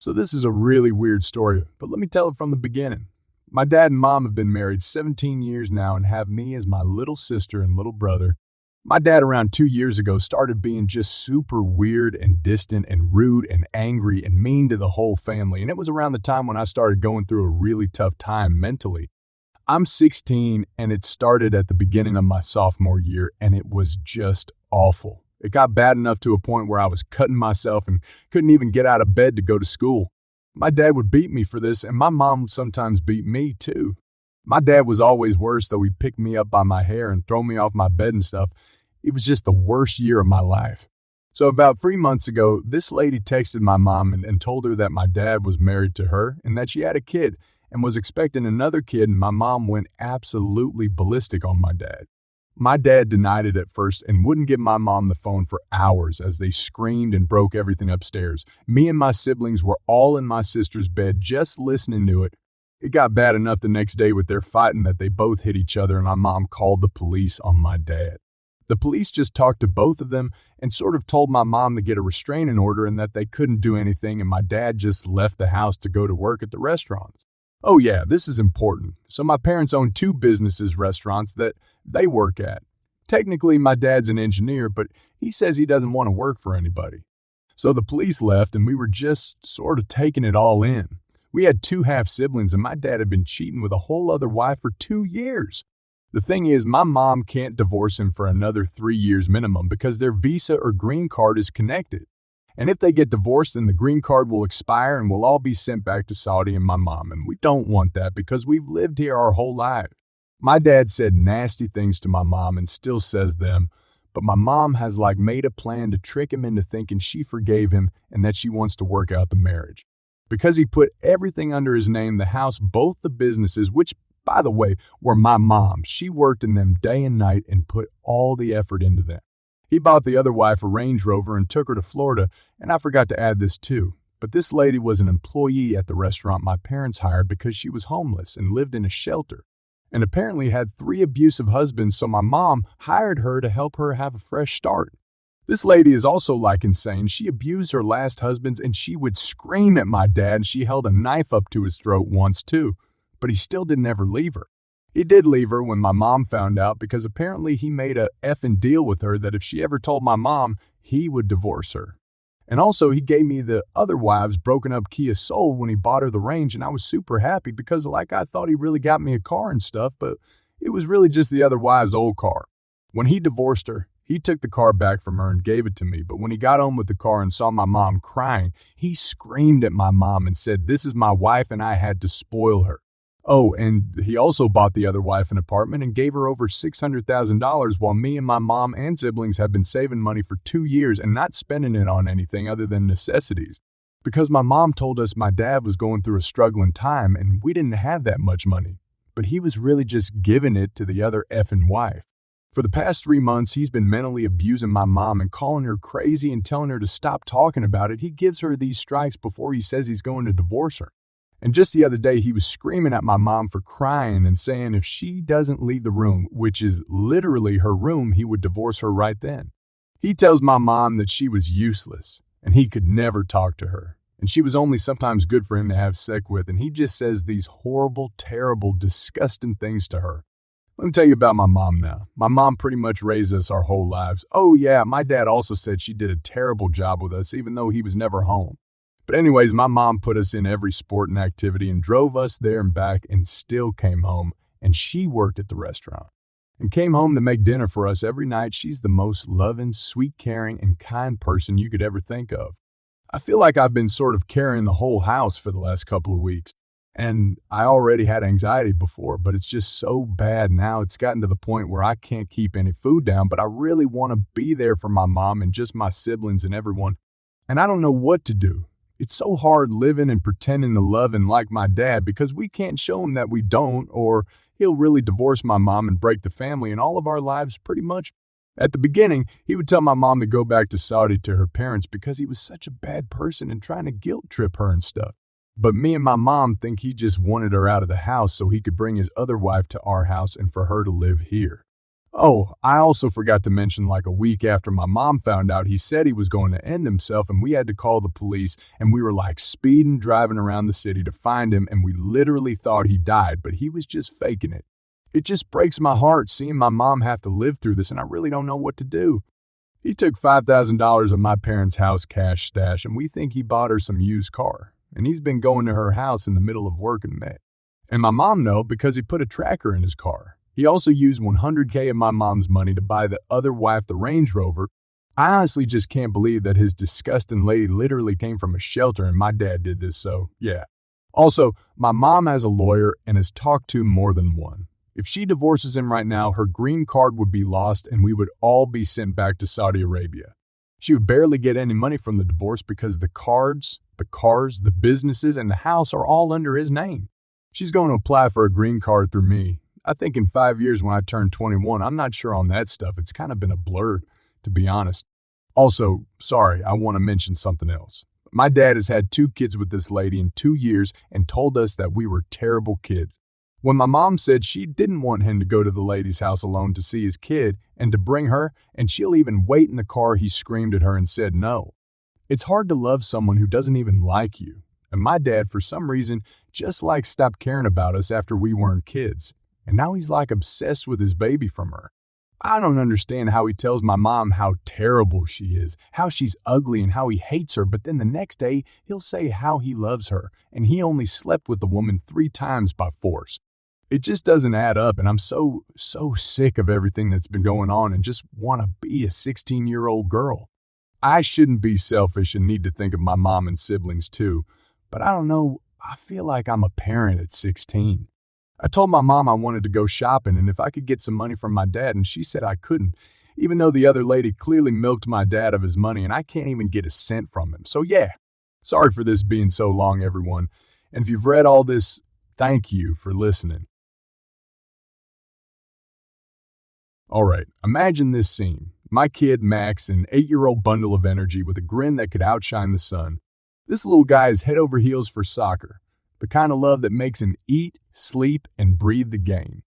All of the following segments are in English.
So this is a really weird story, but let me tell it from the beginning. My dad and mom have been married 17 years now and have me as my little sister and little brother. My dad around 2 years ago started being just super weird and distant and rude and angry and mean to the whole family, and it was around the time when I started going through a really tough time mentally. I'm 16 and it started at the beginning of my sophomore year, and it was just awful. It got bad enough to a point where I was cutting myself and couldn't even get out of bed to go to school. My dad would beat me for this, and my mom would sometimes beat me too. My dad was always worse, though. He'd pick me up by my hair and throw me off my bed and stuff. It was just the worst year of my life. So about 3 months ago, this lady texted my mom and told her that my dad was married to her and that she had a kid and was expecting another kid, and my mom went absolutely ballistic on my dad. My dad denied it at first and wouldn't give my mom the phone for hours as they screamed and broke everything upstairs. Me and my siblings were all in my sister's bed just listening to it. It got bad enough the next day with their fighting that they both hit each other, and my mom called the police on my dad. The police just talked to both of them and sort of told my mom to get a restraining order and that they couldn't do anything, and my dad just left the house to go to work at the restaurants. Oh yeah, this is important. So my parents own 2 businesses, restaurants that they work at. Technically, my dad's an engineer, but he says he doesn't want to work for anybody. So the police left, and we were just sort of taking it all in. We had 2 half-siblings, and my dad had been cheating with a whole other wife for 2 years. The thing is, my mom can't divorce him for another 3 years minimum because their visa or green card is connected. And if they get divorced, then the green card will expire and we'll all be sent back to Saudi and my mom, and we don't want that because we've lived here our whole life. My dad said nasty things to my mom and still says them, but my mom has made a plan to trick him into thinking she forgave him and that she wants to work out the marriage. Because he put everything under his name, the house, both the businesses, which, by the way, were my mom's. She worked in them day and night and put all the effort into them. He bought the other wife a Range Rover and took her to Florida, and I forgot to add this too. But this lady was an employee at the restaurant my parents hired because she was homeless and lived in a shelter, and apparently had 3 abusive husbands, so my mom hired her to help her have a fresh start. This lady is also insane. She abused her last husbands, and she would scream at my dad, and she held a knife up to his throat once too, but he still didn't ever leave her. He did leave her when my mom found out because apparently he made a effing deal with her that if she ever told my mom, he would divorce her. And also, he gave me the other wife's broken up Kia Soul when he bought her the Range, and I was super happy because I thought he really got me a car and stuff, but it was really just the other wife's old car. When he divorced her, he took the car back from her and gave it to me, but when he got home with the car and saw my mom crying, he screamed at my mom and said, "This is my wife and I had to spoil her." Oh, and he also bought the other wife an apartment and gave her over $600,000 while me and my mom and siblings have been saving money for 2 years and not spending it on anything other than necessities. Because my mom told us my dad was going through a struggling time and we didn't have that much money, but he was really just giving it to the other effing wife. For the past 3 months, he's been mentally abusing my mom and calling her crazy and telling her to stop talking about it. He gives her these strikes before he says he's going to divorce her. And just the other day, he was screaming at my mom for crying and saying if she doesn't leave the room, which is literally her room, he would divorce her right then. He tells my mom that she was useless and he could never talk to her. And she was only sometimes good for him to have sex with, and he just says these horrible, terrible, disgusting things to her. Let me tell you about my mom now. My mom pretty much raised us our whole lives. Oh yeah, my dad also said she did a terrible job with us even though he was never home. But anyways, my mom put us in every sport and activity and drove us there and back and still came home, and she worked at the restaurant and came home to make dinner for us every night. She's the most loving, sweet, caring, and kind person you could ever think of. I feel like I've been sort of carrying the whole house for the last couple of weeks, and I already had anxiety before, but it's just so bad now. It's gotten to the point where I can't keep any food down, but I really want to be there for my mom and just my siblings and everyone, and I don't know what to do. It's so hard living and pretending to love and like my dad because we can't show him that we don't, or he'll really divorce my mom and break the family and all of our lives pretty much. At the beginning, he would tell my mom to go back to Saudi to her parents because he was such a bad person and trying to guilt trip her and stuff. But me and my mom think he just wanted her out of the house so he could bring his other wife to our house and for her to live here. Oh, I also forgot to mention like a week after my mom found out, he said he was going to end himself and we had to call the police and we were like speeding driving around the city to find him and we literally thought he died, but he was just faking it. It just breaks my heart seeing my mom have to live through this and I really don't know what to do. He took $5,000 of my parents' house cash stash and we think he bought her some used car. And he's been going to her house in the middle of work in May. And my mom know because he put a tracker in his car. He also used $100K of my mom's money to buy the other wife the Range Rover. I honestly just can't believe that his disgusting lady literally came from a shelter and my dad did this, so yeah. Also, my mom has a lawyer and has talked to more than one. If she divorces him right now, her green card would be lost and we would all be sent back to Saudi Arabia. She would barely get any money from the divorce because the cars, the businesses, and the house are all under his name. She's going to apply for a green card through me. I think in 5 years when I turn 21, I'm not sure on that stuff. It's kind of been a blur, to be honest. Also, sorry, I want to mention something else. My dad has had 2 kids with this lady in 2 years and told us that we were terrible kids. When my mom said she didn't want him to go to the lady's house alone to see his kid and to bring her, and she'll even wait in the car, he screamed at her and said no. It's hard to love someone who doesn't even like you. And my dad, for some reason, just like stopped caring about us after we weren't kids. And now he's like obsessed with his baby from her. I don't understand how he tells my mom how terrible she is, how she's ugly and how he hates her, but then the next day he'll say how he loves her and he only slept with the woman 3 times by force. It just doesn't add up and I'm so sick of everything that's been going on and just want to be a 16-year-old girl. I shouldn't be selfish and need to think of my mom and siblings too, but I don't know, I feel like I'm a parent at 16. I told my mom I wanted to go shopping and if I could get some money from my dad, and she said I couldn't, even though the other lady clearly milked my dad of his money and I can't even get a cent from him. So yeah, sorry for this being so long, everyone. And if you've read all this, thank you for listening. All right, imagine this scene. My kid, Max, an 8-year-old bundle of energy with a grin that could outshine the sun. This little guy is head over heels for soccer. The kind of love that makes him eat, sleep, and breathe the game.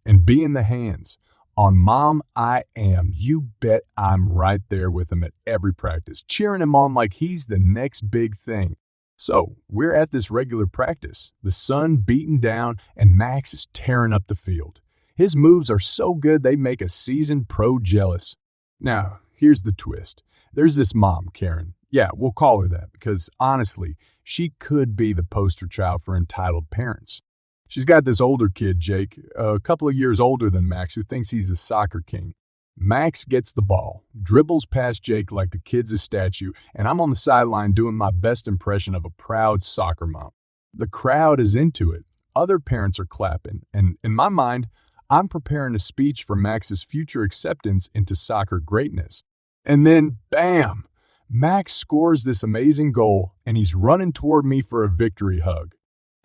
And be in the hands. On Mom, I am. You bet I'm right there with him at every practice, cheering him on like he's the next big thing. So, we're at this regular practice. The sun beating down, and Max is tearing up the field. His moves are so good they make a seasoned pro jealous. Now, here's the twist. There's this mom, Karen. Yeah, we'll call her that because, honestly, she could be the poster child for entitled parents. She's got this older kid, Jake, a couple of years older than Max, who thinks he's the soccer king. Max gets the ball, dribbles past Jake like the kid's a statue, and I'm on the sideline doing my best impression of a proud soccer mom. The crowd is into it. Other parents are clapping, and in my mind, I'm preparing a speech for Max's future acceptance into soccer greatness. And then, bam! Max scores this amazing goal, and he's running toward me for a victory hug.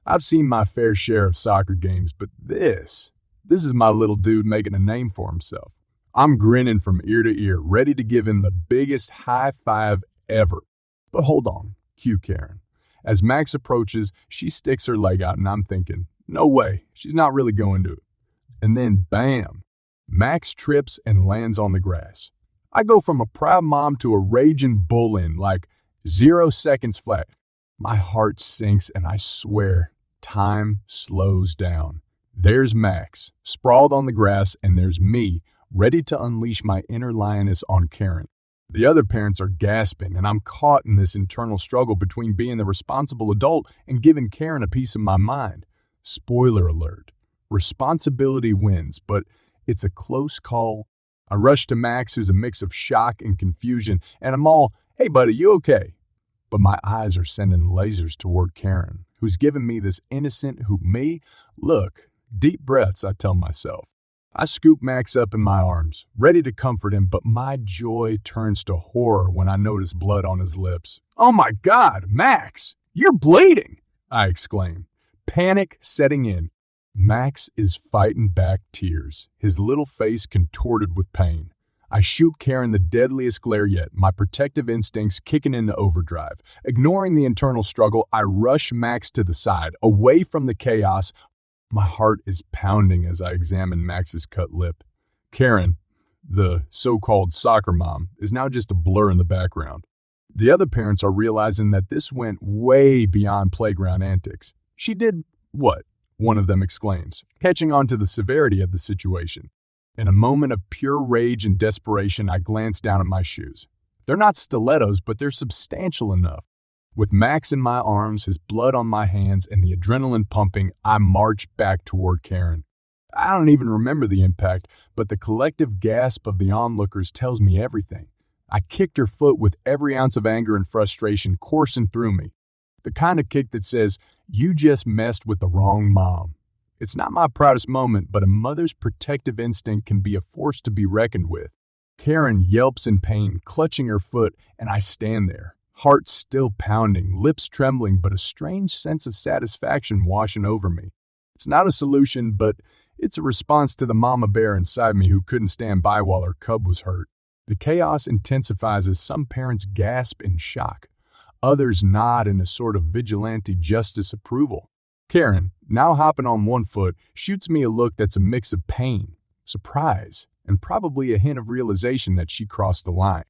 I've seen my fair share of soccer games, but this is my little dude making a name for himself. I'm grinning from ear to ear, ready to give him the biggest high five ever. But hold on, cue Karen. As Max approaches, she sticks her leg out, and I'm thinking, no way, she's not really going to. And then, bam! Max trips and lands on the grass. I go from a proud mom to a raging bull in like 0 seconds flat. My heart sinks and I swear, time slows down. There's Max, sprawled on the grass, and there's me, ready to unleash my inner lioness on Karen. The other parents are gasping, and I'm caught in this internal struggle between being the responsible adult and giving Karen a piece of my mind. Spoiler alert. Responsibility wins, but it's a close call. I rush to Max, who's a mix of shock and confusion, and I'm all, hey buddy, you okay? But my eyes are sending lasers toward Karen, who's giving me this innocent look. Deep breaths, I tell myself. I scoop Max up in my arms, ready to comfort him, but my joy turns to horror when I notice blood on his lips. Oh my God, Max, you're bleeding, I exclaim, panic setting in. Max is fighting back tears, his little face contorted with pain. I shoot Karen the deadliest glare yet, my protective instincts kicking into overdrive. Ignoring the internal struggle, I rush Max to the side, away from the chaos. My heart is pounding as I examine Max's cut lip. Karen, the so-called soccer mom, is now just a blur in the background. The other parents are realizing that this went way beyond playground antics. She did what? One of them exclaims, catching on to the severity of the situation. In a moment of pure rage and desperation, I glance down at my shoes. They're not stilettos, but they're substantial enough. With Max in my arms, his blood on my hands, and the adrenaline pumping, I march back toward Karen. I don't even remember the impact, but the collective gasp of the onlookers tells me everything. I kicked her foot with every ounce of anger and frustration coursing through me. The kind of kick that says, "You just messed with the wrong mom." It's not my proudest moment, but a mother's protective instinct can be a force to be reckoned with. Karen yelps in pain, clutching her foot, and I stand there, heart still pounding, lips trembling, but a strange sense of satisfaction washing over me. It's not a solution, but it's a response to the mama bear inside me who couldn't stand by while her cub was hurt. The chaos intensifies as some parents gasp in shock. Others nod in a sort of vigilante justice approval. Karen, now hopping on one foot, shoots me a look that's a mix of pain, surprise, and probably a hint of realization that she crossed the line.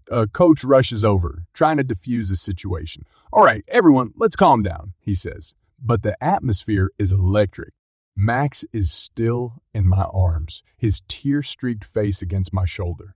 A coach rushes over, trying to defuse the situation. "All right, everyone, let's calm down," he says. But the atmosphere is electric. Max is still in my arms, his tear-streaked face against my shoulder.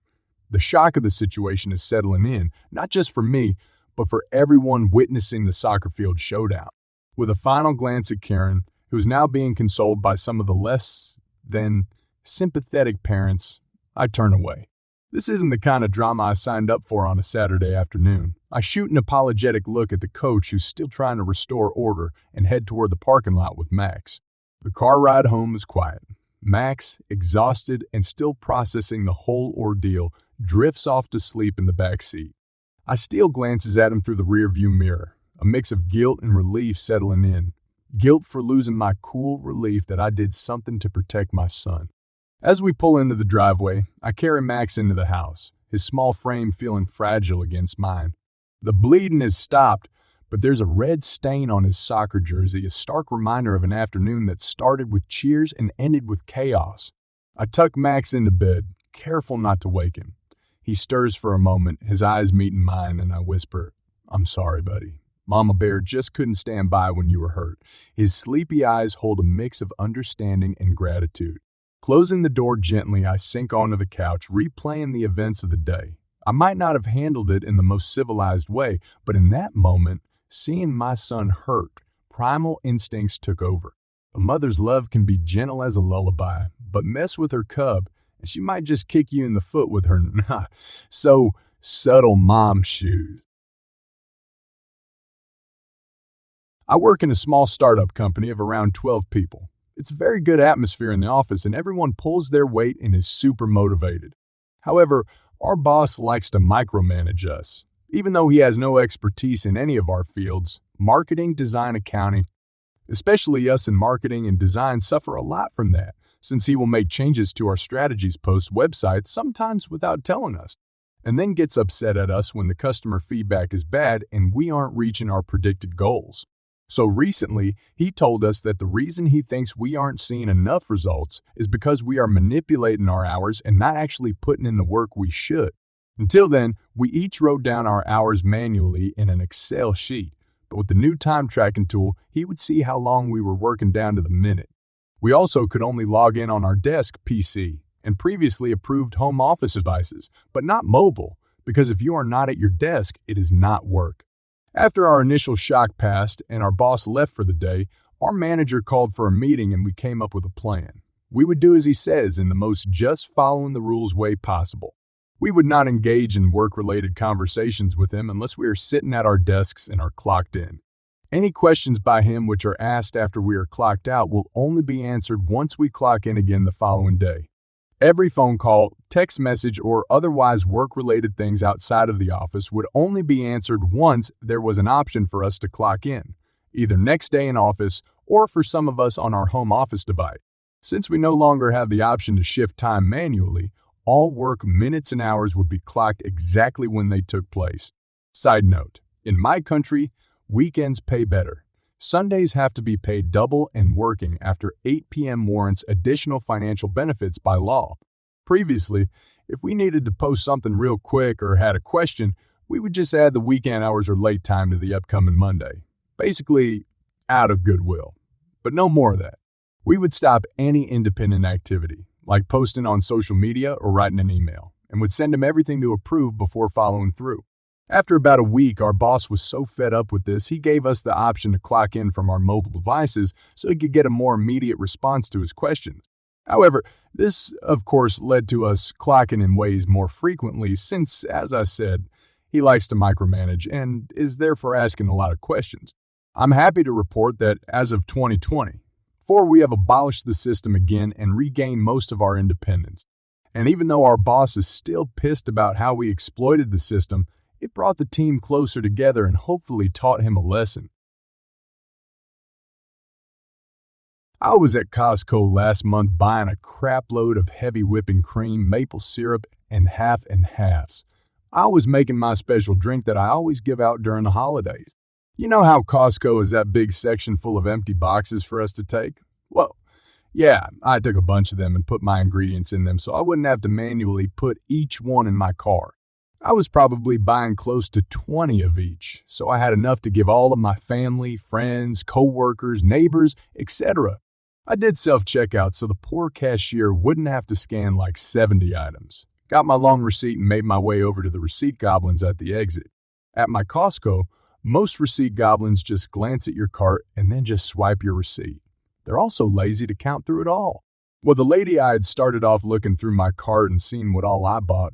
The shock of the situation is settling in, not just for me, but for everyone witnessing the soccer field showdown. With a final glance at Karen, who's now being consoled by some of the less than sympathetic parents, I turn away. This isn't the kind of drama I signed up for on a Saturday afternoon. I shoot an apologetic look at the coach who's still trying to restore order and head toward the parking lot with Max. The car ride home is quiet. Max, exhausted and still processing the whole ordeal, drifts off to sleep in the back seat. I steal glances at him through the rearview mirror, a mix of guilt and relief settling in. Guilt for losing my cool, relief that I did something to protect my son. As we pull into the driveway, I carry Max into the house, his small frame feeling fragile against mine. The bleeding has stopped, but there's a red stain on his soccer jersey, a stark reminder of an afternoon that started with cheers and ended with chaos. I tuck Max into bed, careful not to wake him. He stirs for a moment, his eyes meet mine, and I whisper, "I'm sorry, buddy. Mama Bear just couldn't stand by when you were hurt." His sleepy eyes hold a mix of understanding and gratitude. Closing the door gently, I sink onto the couch, replaying the events of the day. I might not have handled it in the most civilized way, but in that moment, seeing my son hurt, primal instincts took over. A mother's love can be gentle as a lullaby, but mess with her cub, and she might just kick you in the foot with her so subtle mom shoes. I work in a small startup company of around 12 people. It's a very good atmosphere in the office, and everyone pulls their weight and is super motivated. However, our boss likes to micromanage us. Even though he has no expertise in any of our fields, marketing, design, accounting, especially us in marketing and design, suffer a lot from that, since he will make changes to our strategies post websites, sometimes without telling us, and then gets upset at us when the customer feedback is bad and we aren't reaching our predicted goals. So recently, he told us that the reason he thinks we aren't seeing enough results is because we are manipulating our hours and not actually putting in the work we should. Until then, we each wrote down our hours manually in an Excel sheet, but with the new time tracking tool, he would see how long we were working down to the minute. We also could only log in on our desk PC and previously approved home office devices, but not mobile, because if you are not at your desk, it is not work. After our initial shock passed and our boss left for the day, our manager called for a meeting and we came up with a plan. We would do as he says in the most just following the rules way possible. We would not engage in work-related conversations with him unless we are sitting at our desks and are clocked in. Any questions by him which are asked after we are clocked out will only be answered once we clock in again the following day. Every phone call, text message, or otherwise work-related things outside of the office would only be answered once there was an option for us to clock in, either next day in office or for some of us on our home office device. Since we no longer have the option to shift time manually, all work minutes and hours would be clocked exactly when they took place. Side note, in my country, weekends pay better. Sundays have to be paid double and working after 8 p.m. warrants additional financial benefits by law. Previously, if we needed to post something real quick or had a question, we would just add the weekend hours or late time to the upcoming Monday. Basically, out of goodwill. But no more of that. We would stop any independent activity, like posting on social media or writing an email, and would send him everything to approve before following through. After about a week, our boss was so fed up with this, he gave us the option to clock in from our mobile devices so he could get a more immediate response to his questions. However, this, of course, led to us clocking in ways more frequently since, as I said, he likes to micromanage and is therefore asking a lot of questions. I'm happy to report that as of 2024, we have abolished the system again and regained most of our independence. And even though our boss is still pissed about how we exploited the system, it brought the team closer together and hopefully taught him a lesson. I was at Costco last month buying a crap load of heavy whipping cream, maple syrup, and half and halves. I was making my special drink that I always give out during the holidays. You know how Costco is that big section full of empty boxes for us to take? Well, yeah, I took a bunch of them and put my ingredients in them so I wouldn't have to manually put each one in my car. I was probably buying close to 20 of each, so I had enough to give all of my family, friends, co-workers, neighbors, etc. I did self-checkout so the poor cashier wouldn't have to scan like 70 items. Got my long receipt and made my way over to the receipt goblins at the exit. At my Costco, most receipt goblins just glance at your cart and then just swipe your receipt. They're also lazy to count through it all. Well, the lady I had started off looking through my cart and seen what all I bought.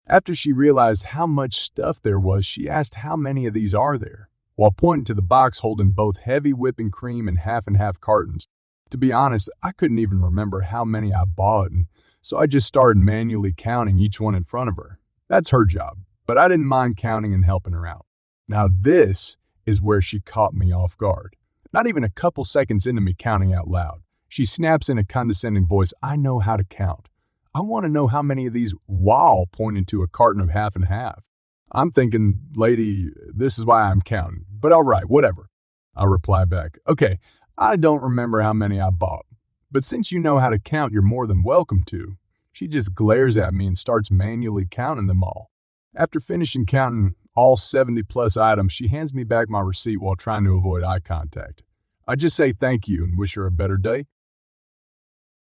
After she realized how much stuff there was, she asked how many of these are there, while pointing to the box holding both heavy whipping cream and half cartons. To be honest, I couldn't even remember how many I bought, and so I just started manually counting each one in front of her. That's her job, but I didn't mind counting and helping her out. Now this is where she caught me off guard. Not even a couple seconds into me counting out loud, she snaps in a condescending voice, "I know how to count. I want to know how many of these," while pointing to a carton of half and half. I'm thinking, lady, this is why I'm counting. But all right, whatever. I reply back, "Okay, I don't remember how many I bought. But since you know how to count, you're more than welcome to." She just glares at me and starts manually counting them all. After finishing counting all 70 plus items, she hands me back my receipt while trying to avoid eye contact. I just say thank you and wish her a better day,